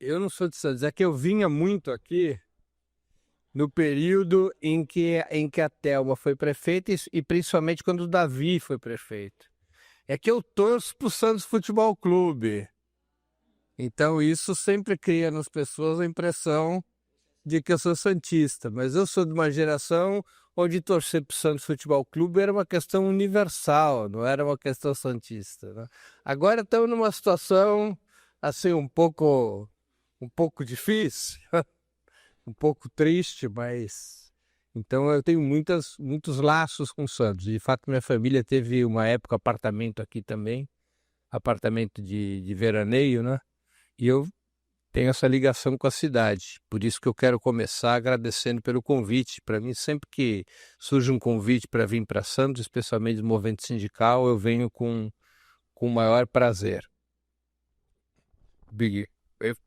Eu não sou de Santos, é que eu vinha muito aqui no período em que a Thelma foi prefeita e principalmente quando o Davi foi prefeito. É que eu torço pro Santos Futebol Clube. Então isso sempre cria nas pessoas a impressão de que eu sou santista. Mas eu sou de uma geração onde torcer pro Santos Futebol Clube era uma questão universal, não era uma questão santista, né? Agora estamos numa situação assim um pouco difícil, um pouco triste, mas então eu tenho muitos laços com o Santos. De fato, minha família teve uma época apartamento aqui também, apartamento de veraneio, né? E eu tenho essa ligação com a cidade. Por isso que eu quero começar agradecendo pelo convite. Para mim, sempre que surge um convite para vir para Santos, especialmente do movimento sindical, eu venho com o maior prazer. Big,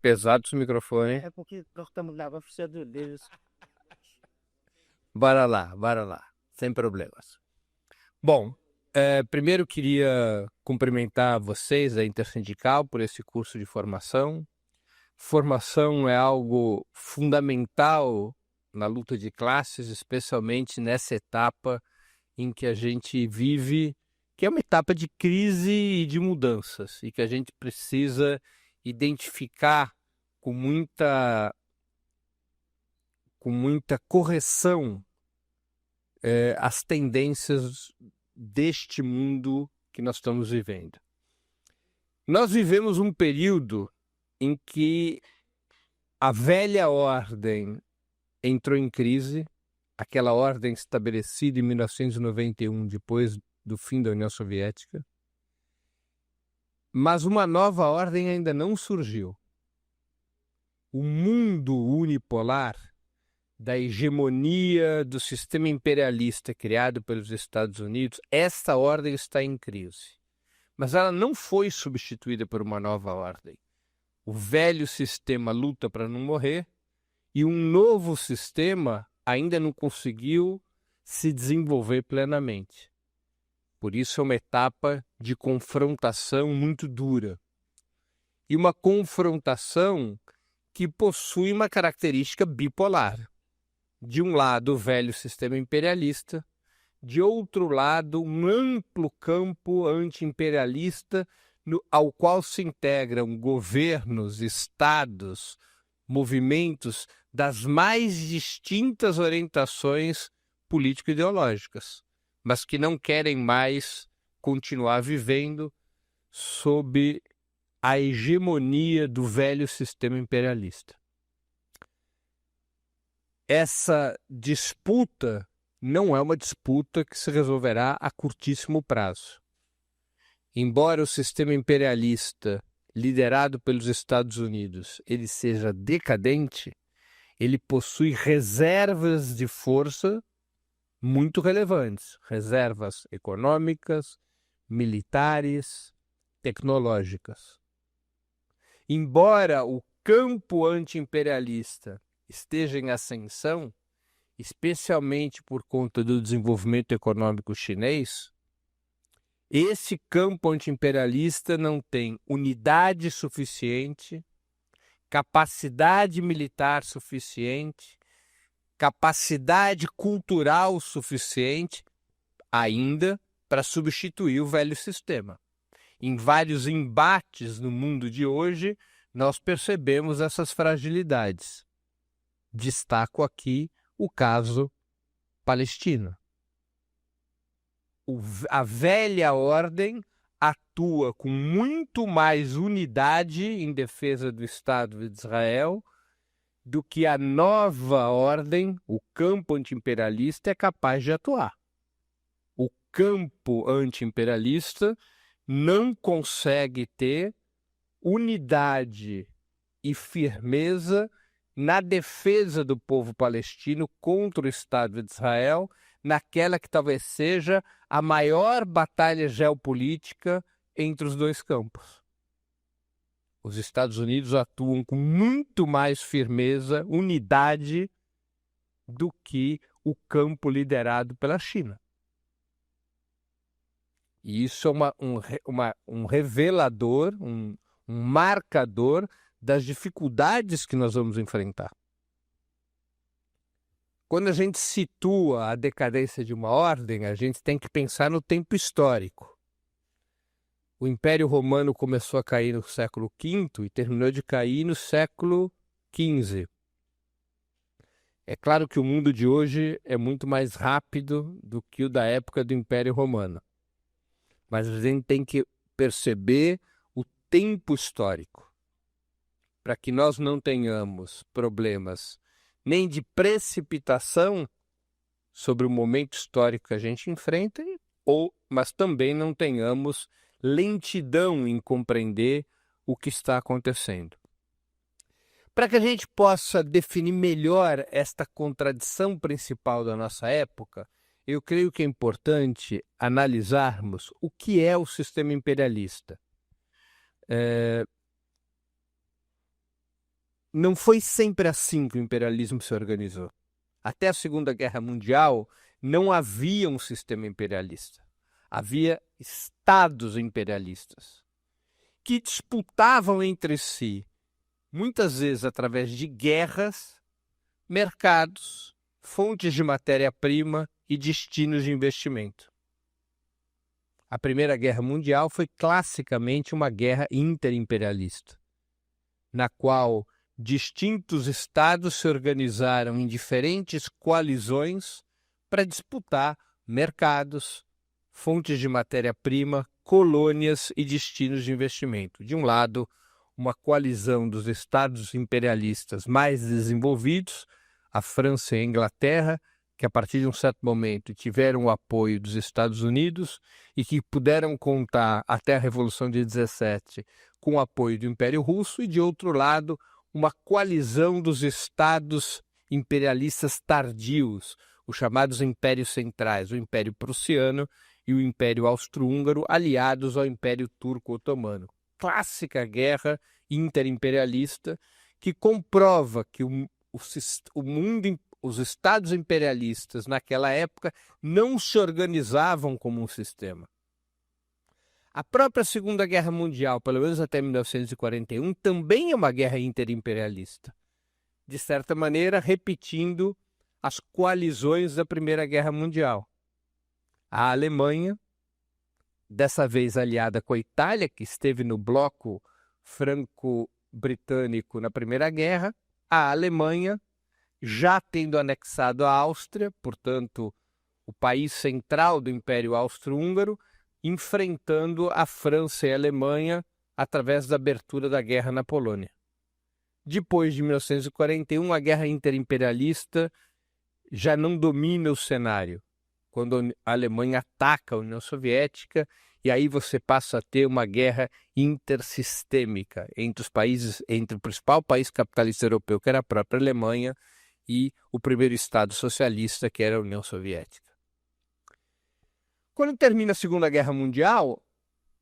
pesado esse microfone, hein? É porque nós estamos lá para precisar deles. Bora lá, sem problemas. Bom, primeiro queria cumprimentar vocês, a Intersindical, por esse curso de formação. Formação é algo fundamental na luta de classes, especialmente nessa etapa em que a gente vive, que é uma etapa de crise e de mudanças, e que a gente precisa identificar com muita correção as tendências deste mundo que nós estamos vivendo. Nós vivemos um período em que a velha ordem entrou em crise, aquela ordem estabelecida em 1991, depois do fim da União Soviética, mas uma nova ordem ainda não surgiu. O mundo unipolar da hegemonia do sistema imperialista criado pelos Estados Unidos, essa ordem está em crise. Mas ela não foi substituída por uma nova ordem. O velho sistema luta para não morrer e um novo sistema ainda não conseguiu se desenvolver plenamente. Por isso é uma etapa de confrontação muito dura. E uma confrontação que possui uma característica bipolar. De um lado, o velho sistema imperialista, de outro lado, um amplo campo anti-imperialista ao qual se integram governos, estados, movimentos das mais distintas orientações político-ideológicas, mas que não querem mais continuar vivendo sob a hegemonia do velho sistema imperialista. Essa disputa não é uma disputa que se resolverá a curtíssimo prazo. Embora o sistema imperialista liderado pelos Estados Unidos ele seja decadente, ele possui reservas de força muito relevantes, reservas econômicas, militares, tecnológicas. Embora o campo anti-imperialista esteja em ascensão, especialmente por conta do desenvolvimento econômico chinês, esse campo anti-imperialista não tem unidade suficiente, capacidade militar suficiente, capacidade cultural suficiente ainda para substituir o velho sistema. Em vários embates no mundo de hoje, nós percebemos essas fragilidades. Destaco aqui o caso palestino. A velha ordem atua com muito mais unidade em defesa do Estado de Israel do que a nova ordem, o campo anti-imperialista, é capaz de atuar. O campo anti-imperialista não consegue ter unidade e firmeza na defesa do povo palestino contra o Estado de Israel, naquela que talvez seja a maior batalha geopolítica entre os dois campos. Os Estados Unidos atuam com muito mais firmeza, unidade, do que o campo liderado pela China. E isso é um revelador, um marcador das dificuldades que nós vamos enfrentar. Quando a gente situa a decadência de uma ordem, a gente tem que pensar no tempo histórico. O Império Romano começou a cair no século V e terminou de cair no século XV. É claro que o mundo de hoje é muito mais rápido do que o da época do Império Romano. Mas a gente tem que perceber o tempo histórico, para que nós não tenhamos problemas nem de precipitação sobre o momento histórico que a gente enfrenta, mas também não tenhamos lentidão em compreender o que está acontecendo. Para que a gente possa definir melhor esta contradição principal da nossa época, eu creio que é importante analisarmos o que é o sistema imperialista. Não foi sempre assim que o imperialismo se organizou. Até a Segunda Guerra Mundial não havia um sistema imperialista. Havia estados imperialistas que disputavam entre si, muitas vezes através de guerras, mercados, fontes de matéria-prima e destinos de investimento. A Primeira Guerra Mundial foi classicamente uma guerra interimperialista, na qual distintos estados se organizaram em diferentes coalizões para disputar mercados, fontes de matéria-prima, colônias e destinos de investimento. De um lado, uma coalizão dos estados imperialistas mais desenvolvidos, a França e a Inglaterra, que a partir de um certo momento tiveram o apoio dos Estados Unidos e que puderam contar até a Revolução de 17 com o apoio do Império Russo, e de outro lado, uma coalizão dos estados imperialistas tardios, os chamados impérios centrais, o Império Prussiano e o Império Austro-Húngaro, aliados ao Império Turco-Otomano. Clássica guerra interimperialista que comprova que os estados imperialistas naquela época não se organizavam como um sistema. A própria Segunda Guerra Mundial, pelo menos até 1941, também é uma guerra interimperialista, de certa maneira repetindo as coalizões da Primeira Guerra Mundial. A Alemanha, dessa vez aliada com a Itália, que esteve no bloco franco-britânico na Primeira Guerra, a Alemanha, já tendo anexado a Áustria, portanto, o país central do Império Austro-Húngaro, enfrentando a França e a Alemanha através da abertura da guerra na Polônia. Depois de 1941, a guerra interimperialista já não domina o cenário, quando a Alemanha ataca a União Soviética, e aí você passa a ter uma guerra intersistêmica entre os países, entre o principal país capitalista europeu, que era a própria Alemanha, e o primeiro Estado socialista, que era a União Soviética. Quando termina a Segunda Guerra Mundial,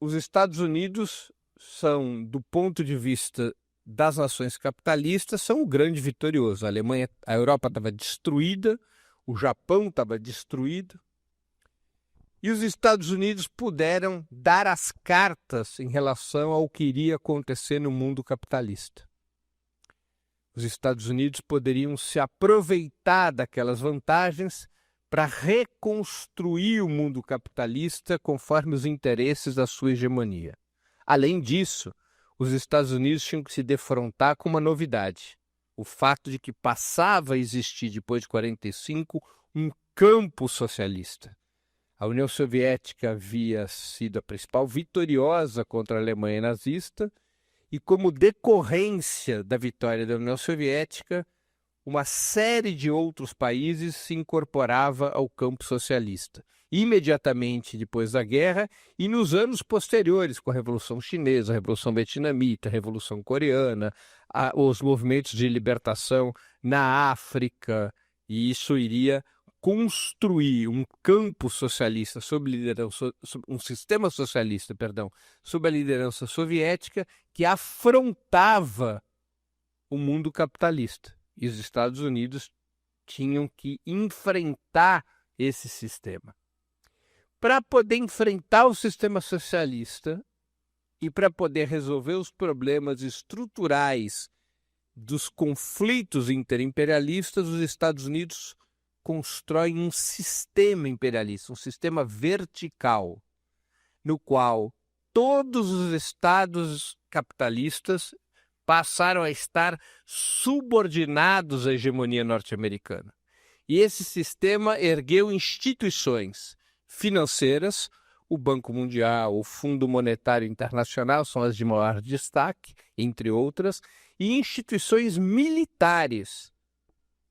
os Estados Unidos são, do ponto de vista das nações capitalistas, são o grande vitorioso. A Europa estava destruída, o Japão estava destruído, e os Estados Unidos puderam dar as cartas em relação ao que iria acontecer no mundo capitalista. Os Estados Unidos poderiam se aproveitar daquelas vantagens para reconstruir o mundo capitalista conforme os interesses da sua hegemonia. Além disso, os Estados Unidos tinham que se defrontar com uma novidade: o fato de que passava a existir, depois de 1945, um campo socialista. A União Soviética havia sido a principal vitoriosa contra a Alemanha nazista, e como decorrência da vitória da União Soviética, uma série de outros países se incorporava ao campo socialista, imediatamente depois da guerra e nos anos posteriores, com a Revolução Chinesa, a Revolução Vietnamita, a Revolução Coreana, os movimentos de libertação na África, e isso iria construir um campo socialista sob liderança, um sistema socialista, sob a liderança soviética, que afrontava o mundo capitalista. E os Estados Unidos tinham que enfrentar esse sistema. Para poder enfrentar o sistema socialista E para poder resolver os problemas estruturais dos conflitos interimperialistas, os Estados Unidos constroem um sistema imperialista, um sistema vertical, no qual todos os estados capitalistas passaram a estar subordinados à hegemonia norte-americana. E esse sistema ergueu instituições financeiras, o Banco Mundial, o Fundo Monetário Internacional são as de maior destaque, entre outras, e instituições militares,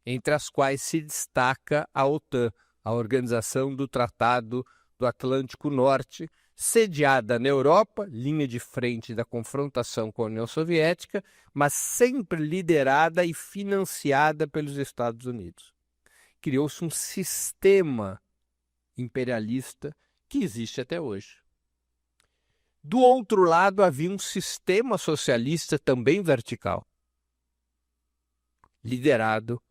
entre as quais se destaca a OTAN, a Organização do Tratado do Atlântico Norte, sediada na Europa, linha de frente da confrontação com a União Soviética, mas sempre liderada e financiada pelos Estados Unidos. Criou-se um sistema imperialista que existe até hoje. Do outro lado, havia um sistema socialista também vertical, liderado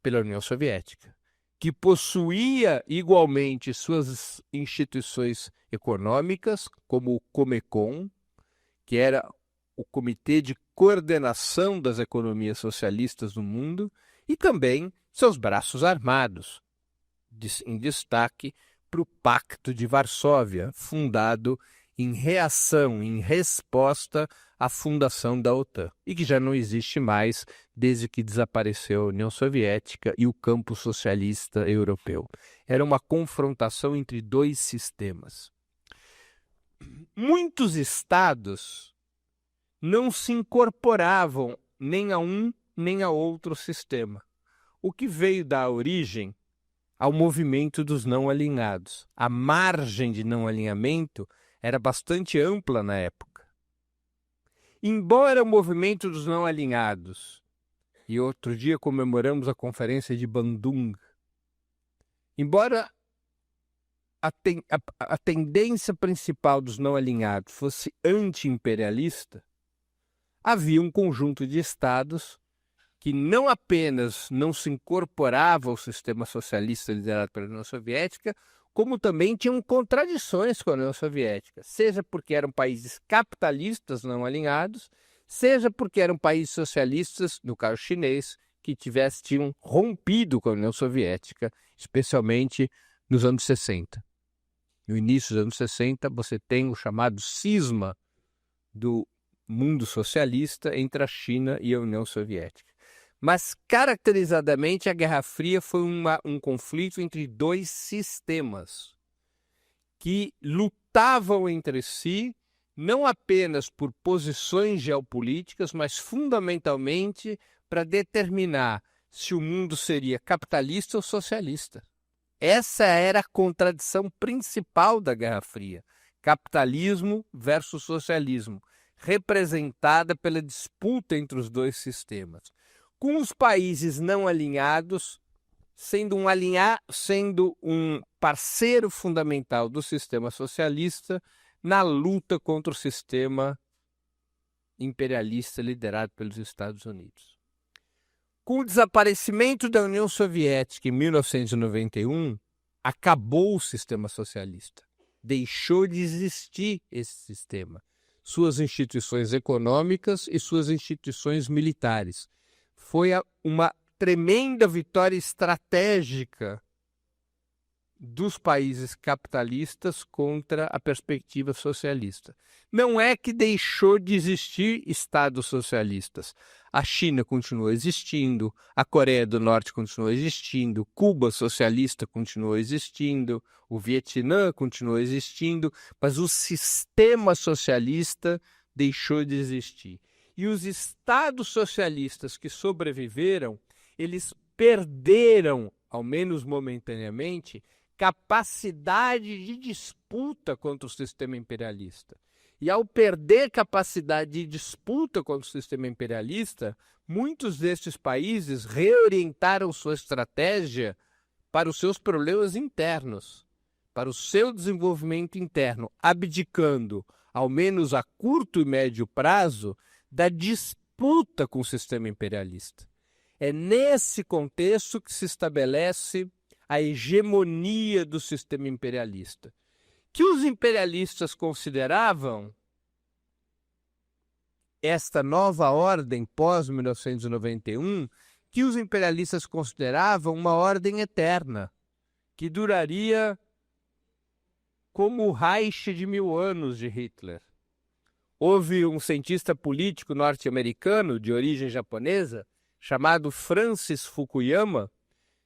pela União Soviética, que possuía igualmente suas instituições econômicas, como o Comecon, que era o Comitê de Coordenação das Economias Socialistas no Mundo, e também seus braços armados, em destaque para o Pacto de Varsóvia, fundado em reação, em resposta à fundação da OTAN, e que já não existe mais desde que desapareceu a União Soviética e o campo socialista europeu. Era uma confrontação entre dois sistemas. Muitos estados não se incorporavam nem a um nem a outro sistema, o que veio dar origem ao movimento dos não alinhados. A margem de não alinhamento era bastante ampla na época. Embora o movimento dos não alinhados, e outro dia comemoramos a conferência de Bandung, embora a tendência principal dos não alinhados fosse anti-imperialista, havia um conjunto de estados que não apenas não se incorporava ao sistema socialista liderado pela União Soviética, como também tinham contradições com a União Soviética, seja porque eram países capitalistas não alinhados, seja porque eram países socialistas, no caso chinês, que tinham rompido com a União Soviética, especialmente nos anos 60. No início dos anos 60, você tem o chamado cisma do mundo socialista entre a China e a União Soviética. Mas, caracterizadamente, a Guerra Fria foi um conflito entre dois sistemas que lutavam entre si, não apenas por posições geopolíticas, mas fundamentalmente para determinar se o mundo seria capitalista ou socialista. Essa era a contradição principal da Guerra Fria: capitalismo versus socialismo, representada pela disputa entre os dois sistemas, com os países não alinhados sendo um parceiro fundamental do sistema socialista na luta contra o sistema imperialista liderado pelos Estados Unidos. Com o desaparecimento da União Soviética em 1991, acabou o sistema socialista. Deixou de existir esse sistema, suas instituições econômicas e suas instituições militares. Foi uma tremenda vitória estratégica dos países capitalistas contra a perspectiva socialista. Não é que deixou de existir estados socialistas. A China continuou existindo, a Coreia do Norte continuou existindo, Cuba socialista continuou existindo, o Vietnã continuou existindo, mas o sistema socialista deixou de existir. E os estados socialistas que sobreviveram, eles perderam, ao menos momentaneamente, capacidade de disputa contra o sistema imperialista. E ao perder capacidade de disputa contra o sistema imperialista, muitos destes países reorientaram sua estratégia para os seus problemas internos, para o seu desenvolvimento interno, abdicando, ao menos a curto e médio prazo, da disputa com o sistema imperialista. É nesse contexto que se estabelece a hegemonia do sistema imperialista, que os imperialistas consideravam esta nova ordem pós-1991, que os imperialistas consideravam uma ordem eterna, que duraria como o Reich de 1000 anos de Hitler. Houve um cientista político norte-americano de origem japonesa, chamado Francis Fukuyama,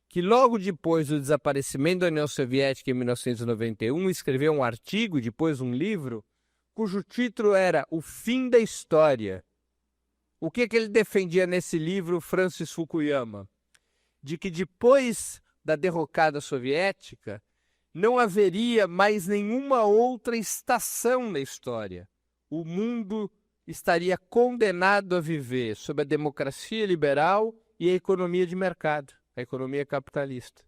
que logo depois do desaparecimento da União Soviética em 1991, escreveu um artigo, depois um livro, cujo título era O Fim da História. O que ele defendia nesse livro, Francis Fukuyama? De que depois da derrocada soviética, não haveria mais nenhuma outra estação na história. O mundo estaria condenado a viver sob a democracia liberal e a economia de mercado, a economia capitalista.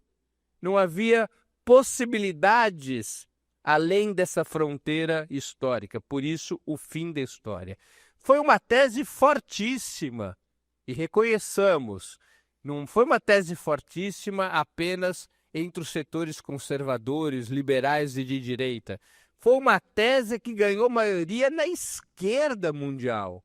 Não havia possibilidades além dessa fronteira histórica, por isso o fim da história. Foi uma tese fortíssima, e reconheçamos, não foi uma tese fortíssima apenas entre os setores conservadores, liberais e de direita. Foi uma tese que ganhou maioria na esquerda mundial.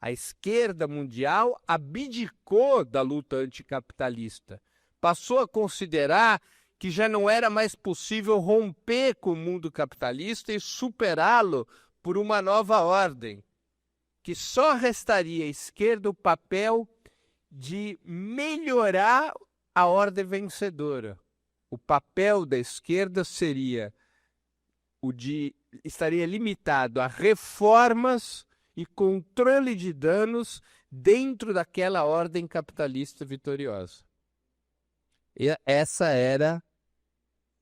A esquerda mundial abdicou da luta anticapitalista. Passou a considerar que já não era mais possível romper com o mundo capitalista e superá-lo por uma nova ordem, que só restaria à esquerda o papel de melhorar a ordem vencedora. O papel da esquerda seria estaria limitado a reformas e controle de danos dentro daquela ordem capitalista vitoriosa. E essa era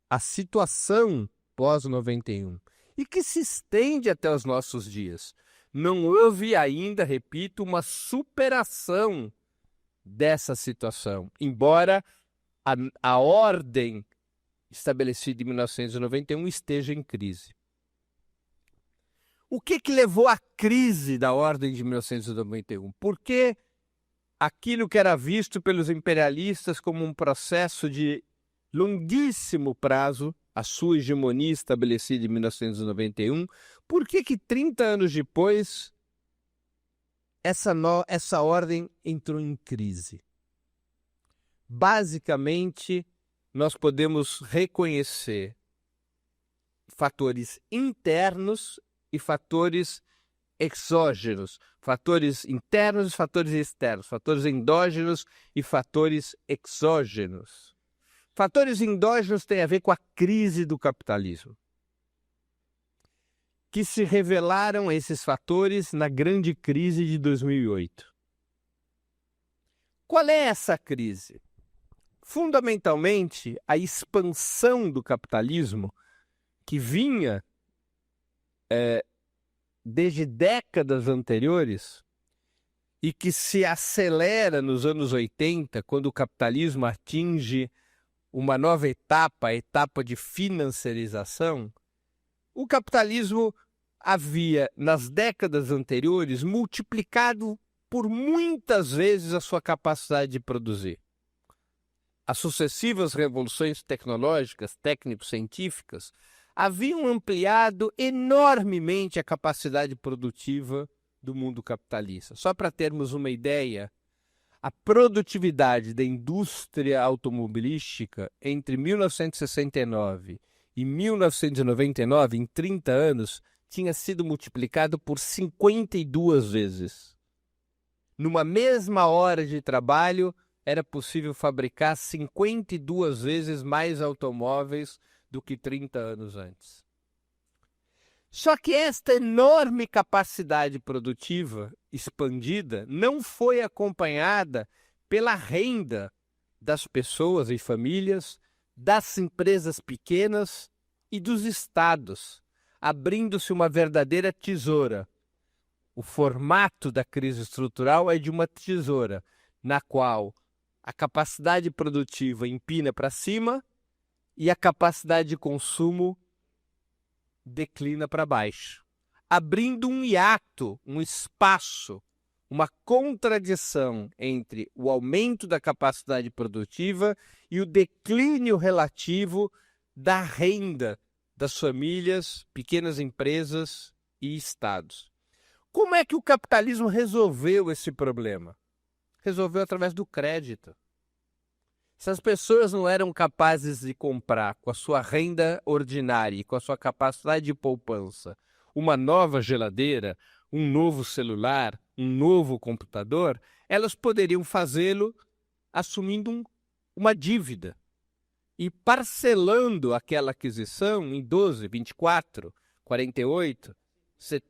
a situação pós-91 e que se estende até os nossos dias. Não houve ainda, repito, uma superação dessa situação, embora a ordem estabelecida em 1991 esteja em crise. O que levou à crise da ordem de 1991? Por que aquilo que era visto pelos imperialistas como um processo de longuíssimo prazo, a sua hegemonia estabelecida em 1991, por que 30 anos depois essa ordem entrou em crise? Basicamente, nós podemos reconhecer fatores internos e fatores exógenos, fatores internos e fatores externos, fatores endógenos e fatores exógenos. Fatores endógenos têm a ver com a crise do capitalismo, que se revelaram esses fatores na grande crise de 2008. Qual é essa crise? Fundamentalmente, a expansão do capitalismo, que vinha desde décadas anteriores e que se acelera nos anos 80, quando o capitalismo atinge uma nova etapa, a etapa de financiarização. O capitalismo havia, nas décadas anteriores, multiplicado por muitas vezes a sua capacidade de produzir. As sucessivas revoluções tecnológicas, técnico-científicas, haviam ampliado enormemente a capacidade produtiva do mundo capitalista. Só para termos uma ideia, a produtividade da indústria automobilística entre 1969 e 1999, em 30 anos, tinha sido multiplicado por 52 vezes. Numa mesma hora de trabalho, era possível fabricar 52 vezes mais automóveis do que 30 anos antes. Só que esta enorme capacidade produtiva expandida não foi acompanhada pela renda das pessoas e famílias, das empresas pequenas e dos estados, abrindo-se uma verdadeira tesoura. O formato da crise estrutural é de uma tesoura, na qual a capacidade produtiva empina para cima e a capacidade de consumo declina para baixo, abrindo um hiato, um espaço, uma contradição entre o aumento da capacidade produtiva e o declínio relativo da renda das famílias, pequenas empresas e estados. como é que o capitalismo resolveu esse problema? Resolveu através do crédito. Se as pessoas não eram capazes de comprar com a sua renda ordinária e com a sua capacidade de poupança uma nova geladeira, um novo celular, um novo computador, elas poderiam fazê-lo assumindo uma dívida e parcelando aquela aquisição em 12, 24, 48,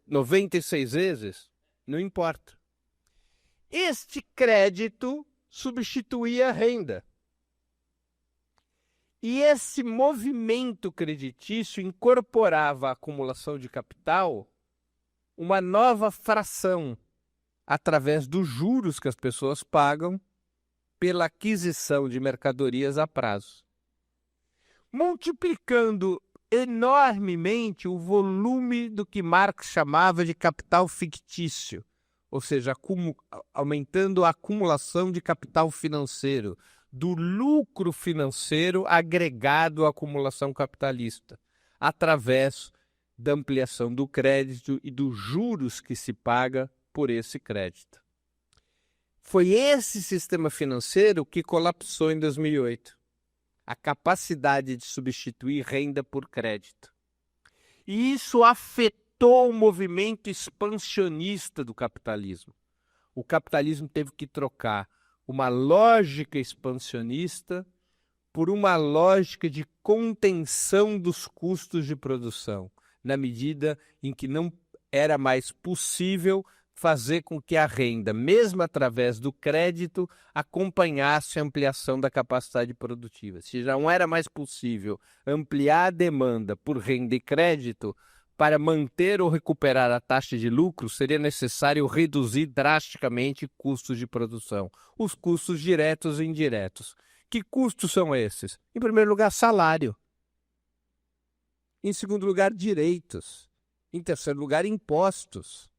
96 vezes, não importa. Este crédito substituía a renda. E esse movimento creditício incorporava à acumulação de capital uma nova fração através dos juros que as pessoas pagam pela aquisição de mercadorias a prazo, multiplicando enormemente o volume do que Marx chamava de capital fictício, ou seja, aumentando a acumulação de capital financeiro, do lucro financeiro agregado à acumulação capitalista, através da ampliação do crédito e dos juros que se paga por esse crédito. Foi esse sistema financeiro que colapsou em 2008. A capacidade de substituir renda por crédito. E isso afetou o movimento expansionista do capitalismo. O capitalismo teve que trocar uma lógica expansionista por uma lógica de contenção dos custos de produção, na medida em que não era mais possível fazer com que a renda, mesmo através do crédito, acompanhasse a ampliação da capacidade produtiva. Se já não era mais possível ampliar a demanda por renda e crédito, para manter ou recuperar a taxa de lucro, seria necessário reduzir drasticamente custos de produção, os custos diretos e indiretos. Que custos são esses? Em primeiro lugar, salário. Em segundo lugar, direitos. Em terceiro lugar, impostos.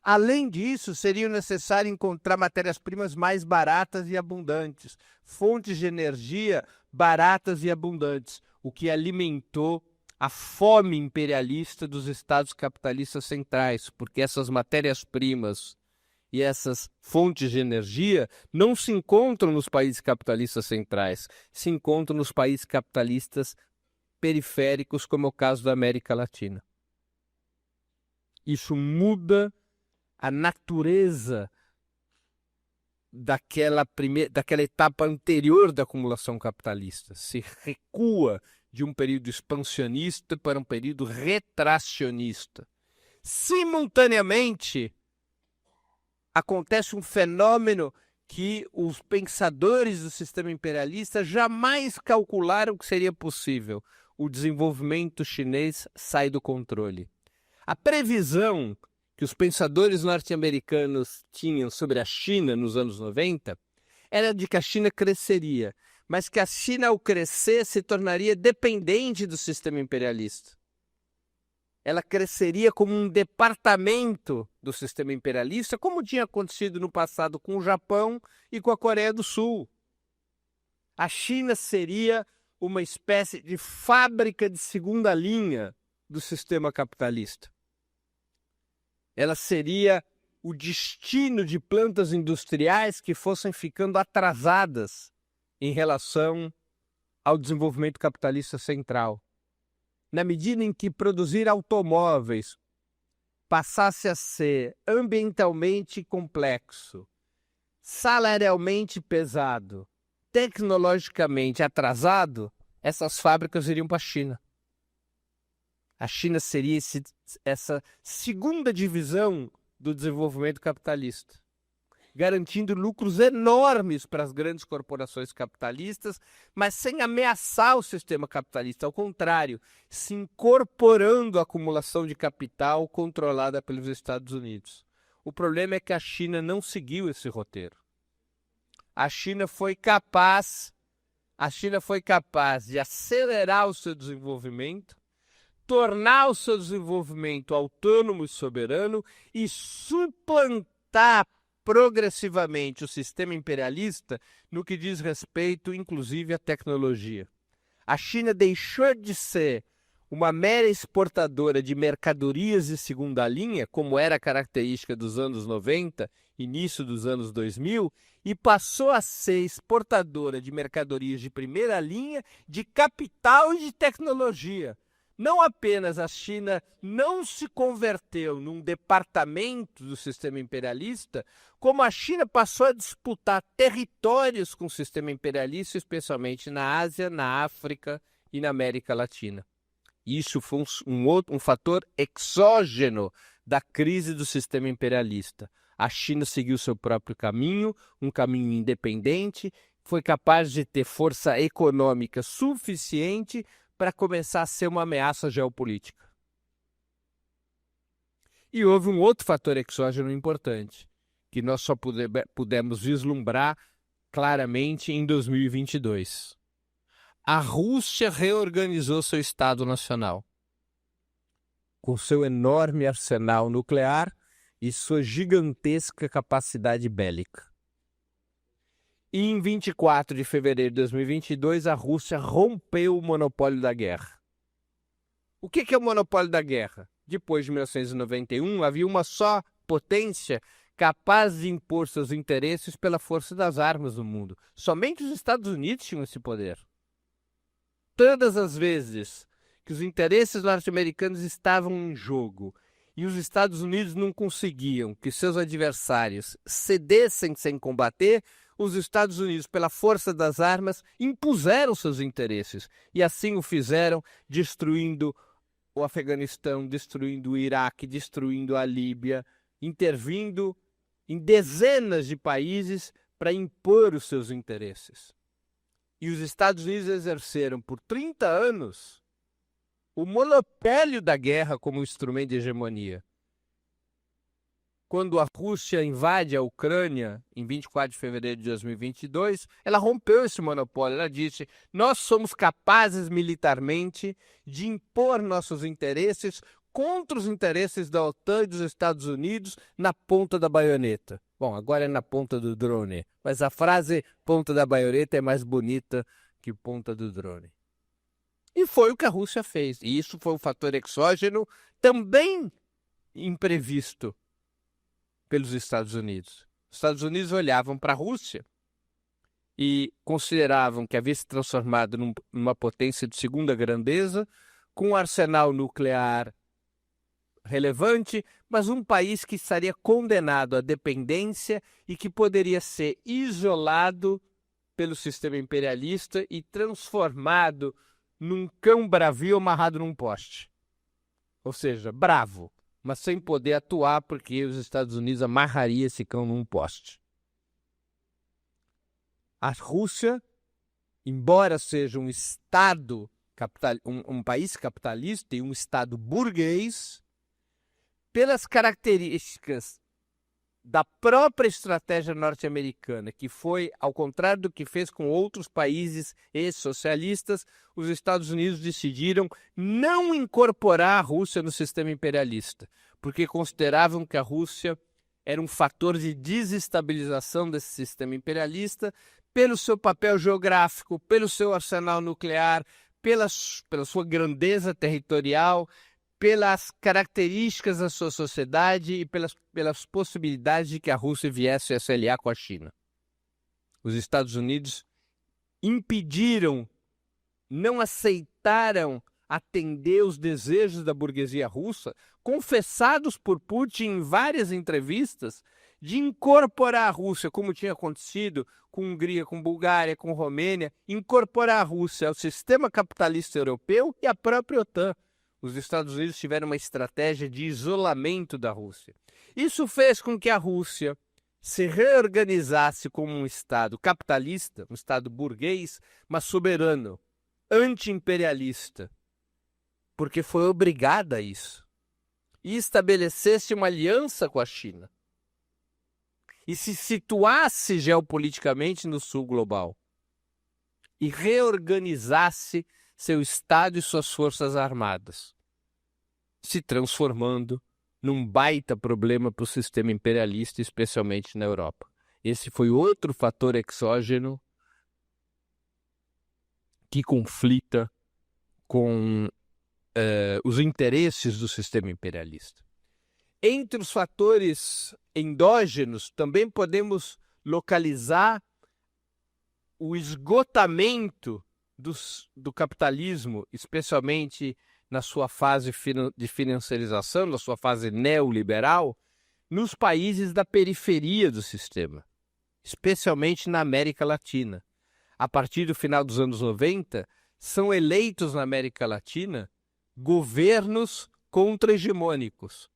Além disso, seria necessário encontrar matérias-primas mais baratas e abundantes, fontes de energia baratas e abundantes, o que alimentou a fome imperialista dos estados capitalistas centrais, porque essas matérias-primas e essas fontes de energia não se encontram nos países capitalistas centrais, se encontram nos países capitalistas periféricos, como é o caso da América Latina. Isso muda a natureza daquela etapa anterior da acumulação capitalista. Se recua de um período expansionista para um período retracionista. Simultaneamente, acontece um fenômeno que os pensadores do sistema imperialista jamais calcularam que seria possível. O desenvolvimento chinês sai do controle. A previsão que os pensadores norte-americanos tinham sobre a China nos anos 90 era de que a China cresceria, mas que a China, ao crescer, se tornaria dependente do sistema imperialista. Ela cresceria como um departamento do sistema imperialista, como tinha acontecido no passado com o Japão e com a Coreia do Sul. A China seria uma espécie de fábrica de segunda linha do sistema capitalista. Ela seria o destino de plantas industriais que fossem ficando atrasadas em relação ao desenvolvimento capitalista central. Na medida em que produzir automóveis passasse a ser ambientalmente complexo, salarialmente pesado, tecnologicamente atrasado, essas fábricas iriam para a China. A China seria essa segunda divisão do desenvolvimento capitalista, garantindo lucros enormes para as grandes corporações capitalistas, mas sem ameaçar o sistema capitalista. Ao contrário, se incorporando à acumulação de capital controlada pelos Estados Unidos. O problema é que a China não seguiu esse roteiro. A China foi capaz de acelerar o seu desenvolvimento, tornar o seu desenvolvimento autônomo e soberano e suplantar progressivamente o sistema imperialista no que diz respeito, inclusive, à tecnologia. A China deixou de ser uma mera exportadora de mercadorias de segunda linha, como era a característica dos anos 90, início dos anos 2000, e passou a ser exportadora de mercadorias de primeira linha, de capital e de tecnologia. Não apenas a China não se converteu num departamento do sistema imperialista, como a China passou a disputar territórios com o sistema imperialista, especialmente na Ásia, na África e na América Latina. Isso foi um fator exógeno da crise do sistema imperialista. A China seguiu seu próprio caminho, um caminho independente, foi capaz de ter força econômica suficiente para começar a ser uma ameaça geopolítica. E houve um outro fator exógeno importante, que nós só pudemos vislumbrar claramente em 2022. A Rússia reorganizou seu Estado Nacional, com seu enorme arsenal nuclear e sua gigantesca capacidade bélica. E em 24 de fevereiro de 2022, a Rússia rompeu o monopólio da guerra. O que é o monopólio da guerra? Depois de 1991, havia uma só potência capaz de impor seus interesses pela força das armas no mundo. Somente os Estados Unidos tinham esse poder. Todas as vezes que os interesses norte-americanos estavam em jogo e os Estados Unidos não conseguiam que seus adversários cedessem sem combater, os Estados Unidos, pela força das armas, impuseram seus interesses. E assim o fizeram, destruindo o Afeganistão, destruindo o Iraque, destruindo a Líbia, intervindo em dezenas de países para impor os seus interesses. E os Estados Unidos exerceram por 30 anos o monopólio da guerra como instrumento de hegemonia. Quando a Rússia invade a Ucrânia, em 24 de fevereiro de 2022, ela rompeu esse monopólio. Ela disse: nós somos capazes militarmente de impor nossos interesses contra os interesses da OTAN e dos Estados Unidos na ponta da baioneta. Bom, agora é na ponta do drone, mas a frase ponta da baioneta é mais bonita que ponta do drone. E foi o que a Rússia fez. E isso foi um fator exógeno também imprevisto pelos Estados Unidos. Os Estados Unidos olhavam para a Rússia e consideravam que havia se transformado numa potência de segunda grandeza, com um arsenal nuclear relevante, mas um país que estaria condenado à dependência e que poderia ser isolado pelo sistema imperialista e transformado num cão bravio amarrado num poste. Ou seja, bravo, mas sem poder atuar porque os Estados Unidos amarraria esse cão num poste. A Rússia, embora seja um Estado, um país capitalista e um Estado burguês, pelas características da própria estratégia norte-americana, que foi, ao contrário do que fez com outros países ex-socialistas, os Estados Unidos decidiram não incorporar a Rússia no sistema imperialista, porque consideravam que a Rússia era um fator de desestabilização desse sistema imperialista pelo seu papel geográfico, pelo seu arsenal nuclear, pela sua grandeza territorial, pelas características da sua sociedade e pelas possibilidades de que a Rússia viesse a se aliar com a China. Os Estados Unidos impediram, não aceitaram atender os desejos da burguesia russa, confessados por Putin em várias entrevistas, de incorporar a Rússia, como tinha acontecido com Hungria, com Bulgária, com Romênia, incorporar a Rússia ao sistema capitalista europeu e à própria OTAN. Os Estados Unidos tiveram uma estratégia de isolamento da Rússia. Isso fez com que a Rússia se reorganizasse como um Estado capitalista, um Estado burguês, mas soberano, anti-imperialista, porque foi obrigada a isso. E estabelecesse uma aliança com a China. E se situasse geopoliticamente no sul global. E reorganizasse seu Estado e suas forças armadas, se transformando num baita problema para o sistema imperialista, especialmente na Europa. Esse foi outro fator exógeno que conflita com os interesses do sistema imperialista. Entre os fatores endógenos, também podemos localizar o esgotamento do capitalismo, especialmente na sua fase de financiarização, na sua fase neoliberal, nos países da periferia do sistema, especialmente na América Latina. A partir do final dos anos 90, são eleitos na América Latina governos contra-hegemônicos.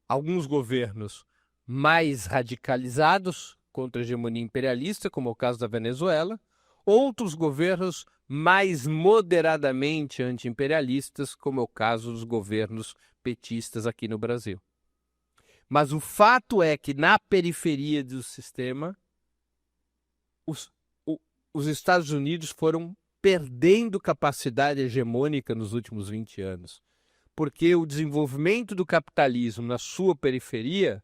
Alguns governos mais radicalizados contra a hegemonia imperialista, como é o caso da Venezuela, outros governos mais moderadamente anti-imperialistas, como é o caso dos governos petistas aqui no Brasil. Mas o fato é que na periferia do sistema, os Estados Unidos foram perdendo capacidade hegemônica nos últimos 20 anos, porque o desenvolvimento do capitalismo na sua periferia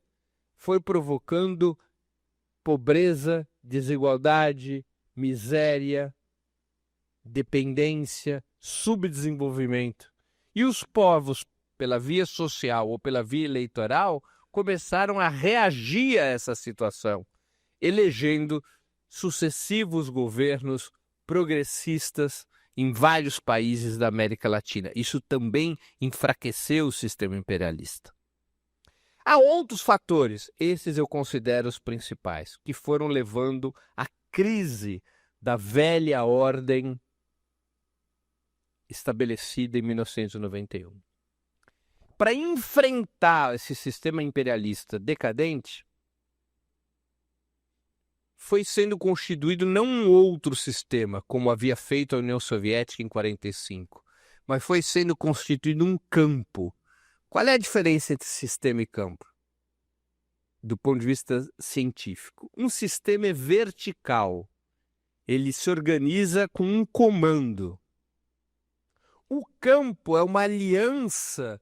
foi provocando pobreza, desigualdade, miséria, dependência, subdesenvolvimento. E os povos, pela via social ou pela via eleitoral, começaram a reagir a essa situação, elegendo sucessivos governos progressistas em vários países da América Latina. Isso também enfraqueceu o sistema imperialista. Há outros fatores, esses eu considero os principais, que foram levando à crise da velha ordem estabelecida em 1991. Para enfrentar esse sistema imperialista decadente, foi sendo constituído não um outro sistema, como havia feito a União Soviética em 1945, mas foi sendo constituído um campo. Qual é a diferença entre sistema e campo? Do ponto de vista científico. Um sistema é vertical. Ele se organiza com um comando. O campo é uma aliança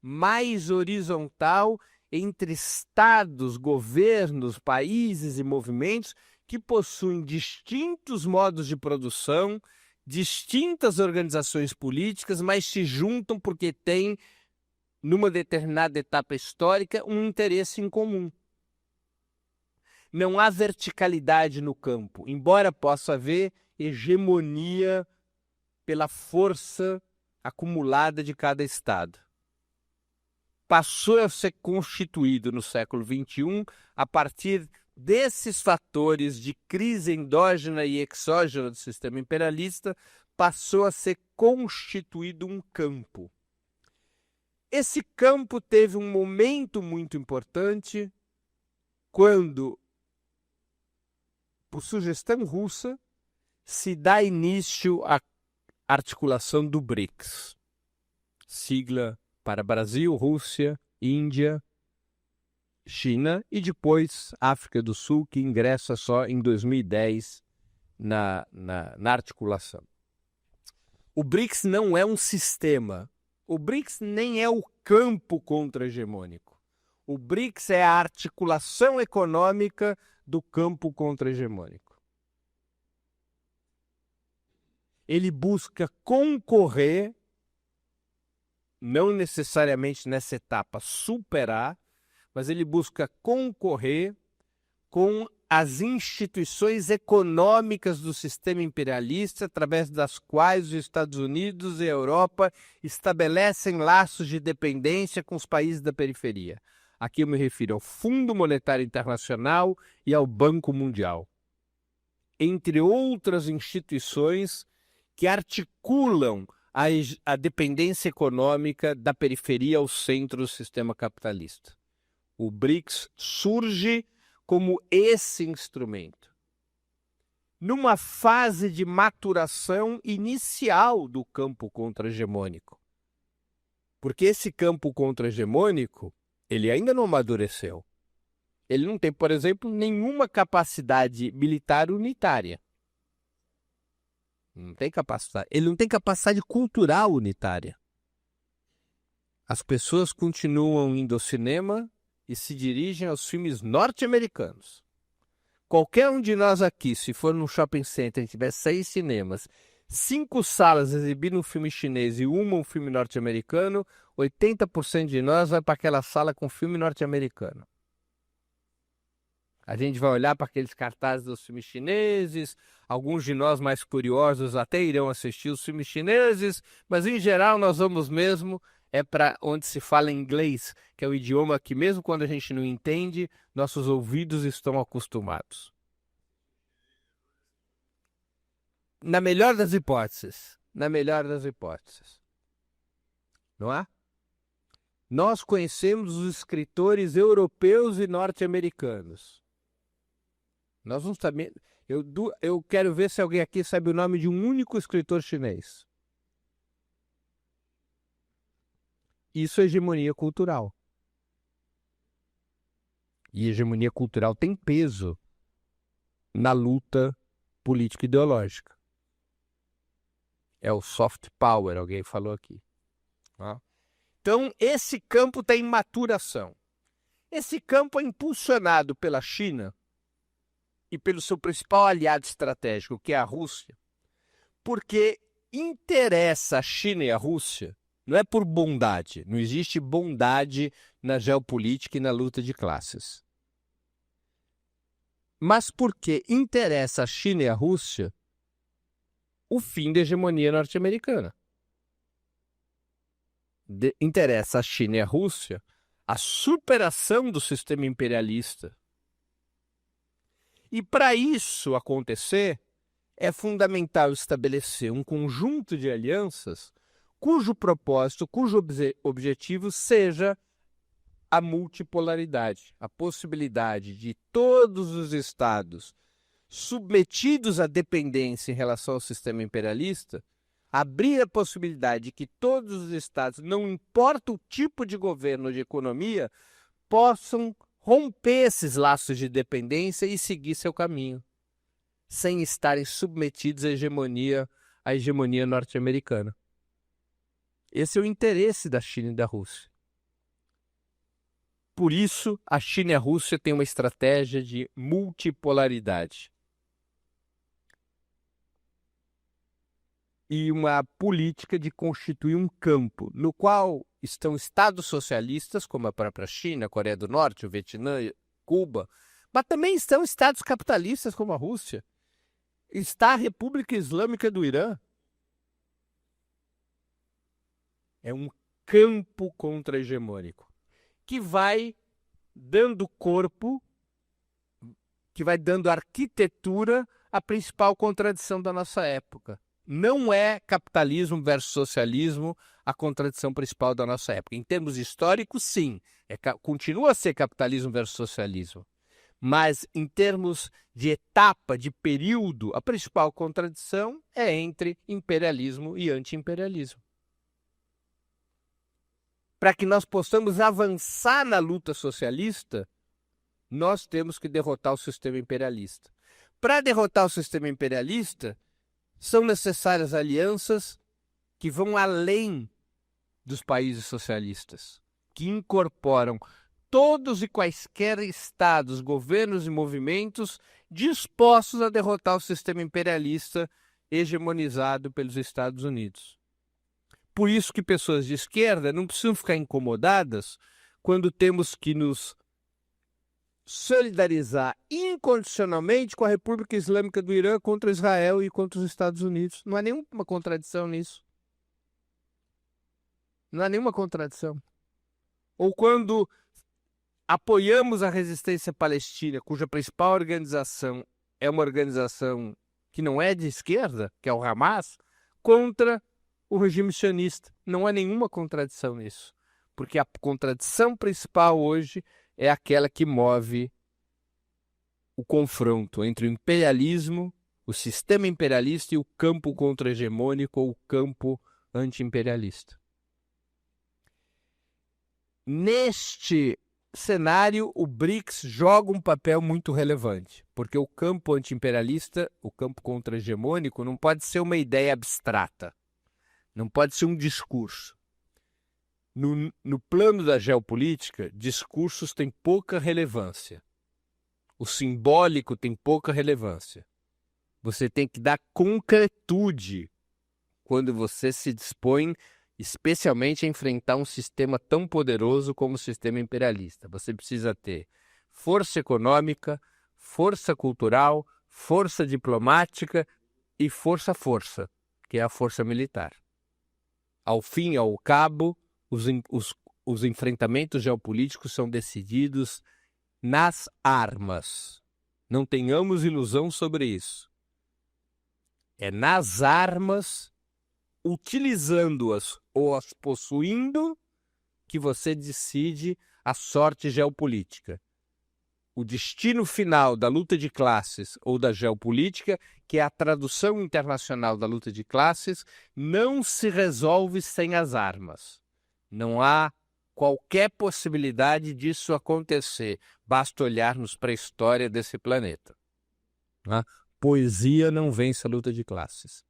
mais horizontal entre estados, governos, países e movimentos que possuem distintos modos de produção, distintas organizações políticas, mas se juntam porque têm, numa determinada etapa histórica, um interesse em comum. Não há verticalidade no campo, embora possa haver hegemonia pela força acumulada de cada estado. Passou a ser constituído no século XXI a partir desses fatores de crise endógena e exógena do sistema imperialista, passou a ser constituído um campo. Esse campo teve um momento muito importante quando, por sugestão russa, se dá início à articulação do BRICS, sigla para Brasil, Rússia, Índia, China e depois África do Sul, que ingressa só em 2010 na articulação. O BRICS não é um sistema. O BRICS nem é o campo contra-hegemônico. O BRICS é a articulação econômica do campo contra-hegemônico. Ele busca concorrer, não necessariamente nessa etapa superar, mas ele busca concorrer com as instituições econômicas do sistema imperialista, através das quais os Estados Unidos e a Europa estabelecem laços de dependência com os países da periferia. Aqui eu me refiro ao Fundo Monetário Internacional e ao Banco Mundial, entre outras instituições que articulam a dependência econômica da periferia ao centro do sistema capitalista. O BRICS surge como esse instrumento, numa fase de maturação inicial do campo contra-hegemônico. Porque esse campo contra-hegemônico, ele ainda não amadureceu. Ele não tem, por exemplo, nenhuma capacidade militar unitária. Não tem capacidade. Ele não tem capacidade cultural unitária. As pessoas continuam indo ao cinema e se dirigem aos filmes norte-americanos. Qualquer um de nós aqui, se for num shopping center e tiver 6 cinemas, 5 salas exibindo um filme chinês e uma um filme norte-americano, 80% de nós vai para aquela sala com filme norte-americano. A gente vai olhar para aqueles cartazes dos filmes chineses, alguns de nós mais curiosos até irão assistir os filmes chineses, mas em geral nós vamos mesmo para onde se fala inglês, que é o idioma que mesmo quando a gente não entende, nossos ouvidos estão acostumados. Na melhor das hipóteses, não é? Nós conhecemos os escritores europeus e norte-americanos. Nós não sabemos. Eu quero ver se alguém aqui sabe o nome de um único escritor chinês. Isso é hegemonia cultural. E hegemonia cultural tem peso na luta político-ideológica. É o soft power, alguém falou aqui. Então, esse campo está em maturação. Esse campo é impulsionado pela China e pelo seu principal aliado estratégico, que é a Rússia, porque interessa a China e a Rússia, não é por bondade, não existe bondade na geopolítica e na luta de classes. Mas porque interessa a China e a Rússia o fim da hegemonia norte-americana. Interessa a China e a Rússia a superação do sistema imperialista. E para isso acontecer, é fundamental estabelecer um conjunto de alianças cujo propósito, cujo objetivo seja a multipolaridade, a possibilidade de todos os estados submetidos à dependência em relação ao sistema imperialista, abrir a possibilidade de que todos os estados, não importa o tipo de governo ou de economia, possam romper esses laços de dependência e seguir seu caminho, sem estarem submetidos à hegemonia norte-americana. Esse é o interesse da China e da Rússia. Por isso, a China e a Rússia têm uma estratégia de multipolaridade e uma política de constituir um campo no qual estão estados socialistas, como a própria China, a Coreia do Norte, o Vietnã, Cuba, mas também estão estados capitalistas, como a Rússia. Está a República Islâmica do Irã. É um campo contra-hegemônico que vai dando corpo, que vai dando arquitetura à principal contradição da nossa época. Não é capitalismo versus socialismo a contradição principal da nossa época. Em termos históricos, sim, continua a ser capitalismo versus socialismo. Mas em termos de etapa, de período, a principal contradição é entre imperialismo e anti-imperialismo. Para que nós possamos avançar na luta socialista, nós temos que derrotar o sistema imperialista. Para derrotar o sistema imperialista, são necessárias alianças que vão além dos países socialistas, que incorporam todos e quaisquer estados, governos e movimentos dispostos a derrotar o sistema imperialista hegemonizado pelos Estados Unidos. Por isso que pessoas de esquerda não precisam ficar incomodadas quando temos que nos solidarizar incondicionalmente com a República Islâmica do Irã contra Israel e contra os Estados Unidos. Não há nenhuma contradição nisso. Não há nenhuma contradição. Ou quando apoiamos a resistência palestina, cuja principal organização é uma organização que não é de esquerda, que é o Hamas, contra o regime sionista. Não há nenhuma contradição nisso. Porque a contradição principal hoje é aquela que move o confronto entre o imperialismo, o sistema imperialista e o campo contra-hegemônico ou o campo anti-imperialista. Neste cenário, o BRICS joga um papel muito relevante, porque o campo anti-imperialista, o campo contra-hegemônico, não pode ser uma ideia abstrata, não pode ser um discurso. No plano da geopolítica, discursos têm pouca relevância. O simbólico tem pouca relevância. Você tem que dar concretude quando você se dispõe especialmente a enfrentar um sistema tão poderoso como o sistema imperialista. Você precisa ter força econômica, força cultural, força diplomática e força, que é a força militar. Ao fim e ao cabo, os enfrentamentos geopolíticos são decididos nas armas. Não tenhamos ilusão sobre isso. É nas armas, utilizando-as ou as possuindo, que você decide a sorte geopolítica. O destino final da luta de classes ou da geopolítica, que é a tradução internacional da luta de classes, não se resolve sem as armas. Não há qualquer possibilidade disso acontecer. Basta olharmos para a história desse planeta. Poesia não vence a luta de classes.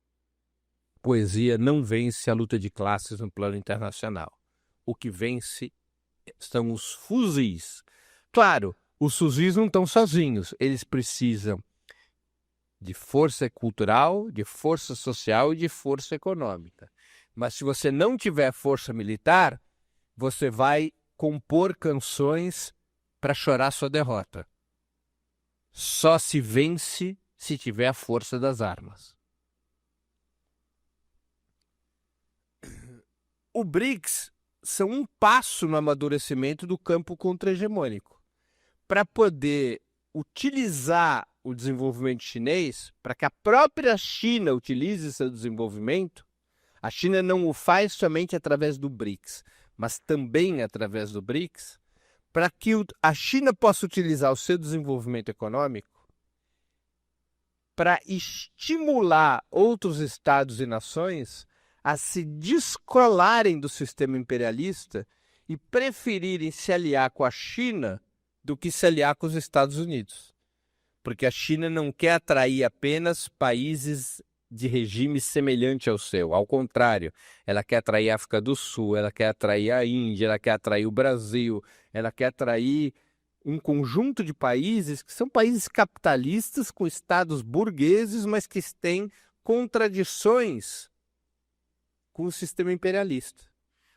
Poesia não vence a luta de classes no plano internacional. O que vence são os fuzis. Claro, os fuzis não estão sozinhos. Eles precisam de força cultural, de força social e de força econômica. Mas se você não tiver força militar, você vai compor canções para chorar sua derrota. Só se vence se tiver a força das armas. O BRICS são um passo no amadurecimento do campo contra-hegemônico. Para poder utilizar o desenvolvimento chinês, para que a própria China utilize seu desenvolvimento, a China não o faz somente através do BRICS, mas também através do BRICS, para que a China possa utilizar o seu desenvolvimento econômico para estimular outros estados e nações a se descolarem do sistema imperialista e preferirem se aliar com a China do que se aliar com os Estados Unidos. Porque a China não quer atrair apenas países de regime semelhante ao seu. Ao contrário, ela quer atrair a África do Sul, ela quer atrair a Índia, ela quer atrair o Brasil, ela quer atrair um conjunto de países que são países capitalistas com estados burgueses, mas que têm contradições com o sistema imperialista.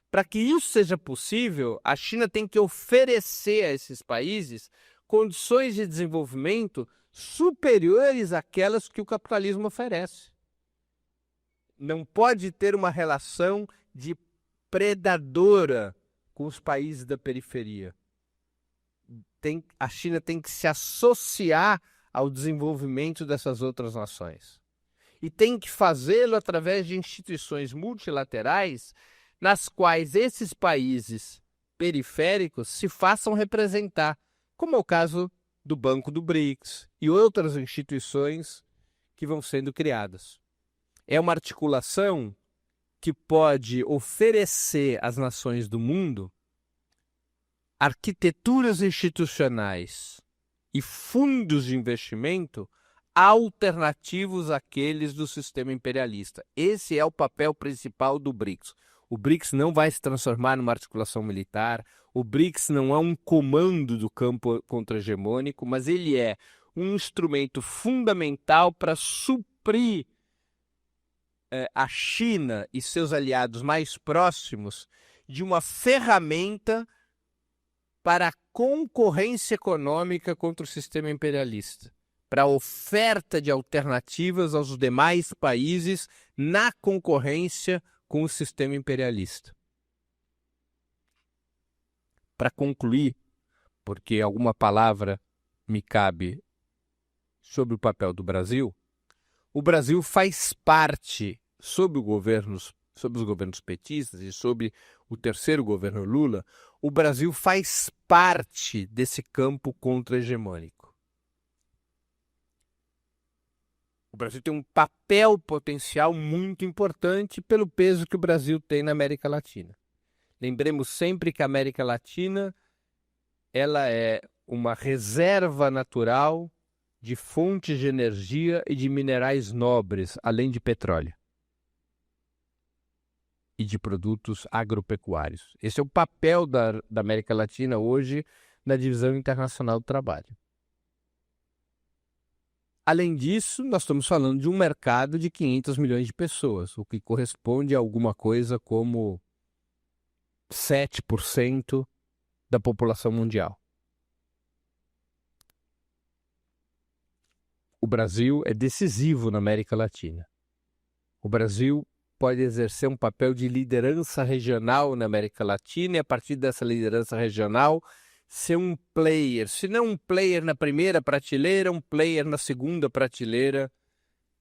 Para que isso seja possível, a China tem que oferecer a esses países condições de desenvolvimento superiores àquelas que o capitalismo oferece. Não pode ter uma relação de predadora com os países da periferia. A China tem que se associar ao desenvolvimento dessas outras nações. E tem que fazê-lo através de instituições multilaterais nas quais esses países periféricos se façam representar, como é o caso do Banco do BRICS e outras instituições que vão sendo criadas. É uma articulação que pode oferecer às nações do mundo arquiteturas institucionais e fundos de investimento alternativos àqueles do sistema imperialista. Esse é o papel principal do BRICS. O BRICS não vai se transformar numa articulação militar, o BRICS não é um comando do campo contra-hegemônico, mas ele é um instrumento fundamental para suprir a China e seus aliados mais próximos de uma ferramenta para a concorrência econômica contra o sistema imperialista, para a oferta de alternativas aos demais países na concorrência com o sistema imperialista. Para concluir, porque alguma palavra me cabe sobre o papel do Brasil, o Brasil faz parte, sob os governos petistas e sob o terceiro governo Lula, o Brasil faz parte desse campo contra-hegemônico. O Brasil tem um papel potencial muito importante pelo peso que o Brasil tem na América Latina. Lembremos sempre que a América Latina ela é uma reserva natural de fontes de energia e de minerais nobres, além de petróleo e de produtos agropecuários. Esse é o papel da América Latina hoje na divisão internacional do trabalho. Além disso, nós estamos falando de um mercado de 500 milhões de pessoas, o que corresponde a alguma coisa como 7% da população mundial. O Brasil é decisivo na América Latina. O Brasil pode exercer um papel de liderança regional na América Latina e, a partir dessa liderança regional, ser um player, se não um player na primeira prateleira, um player na segunda prateleira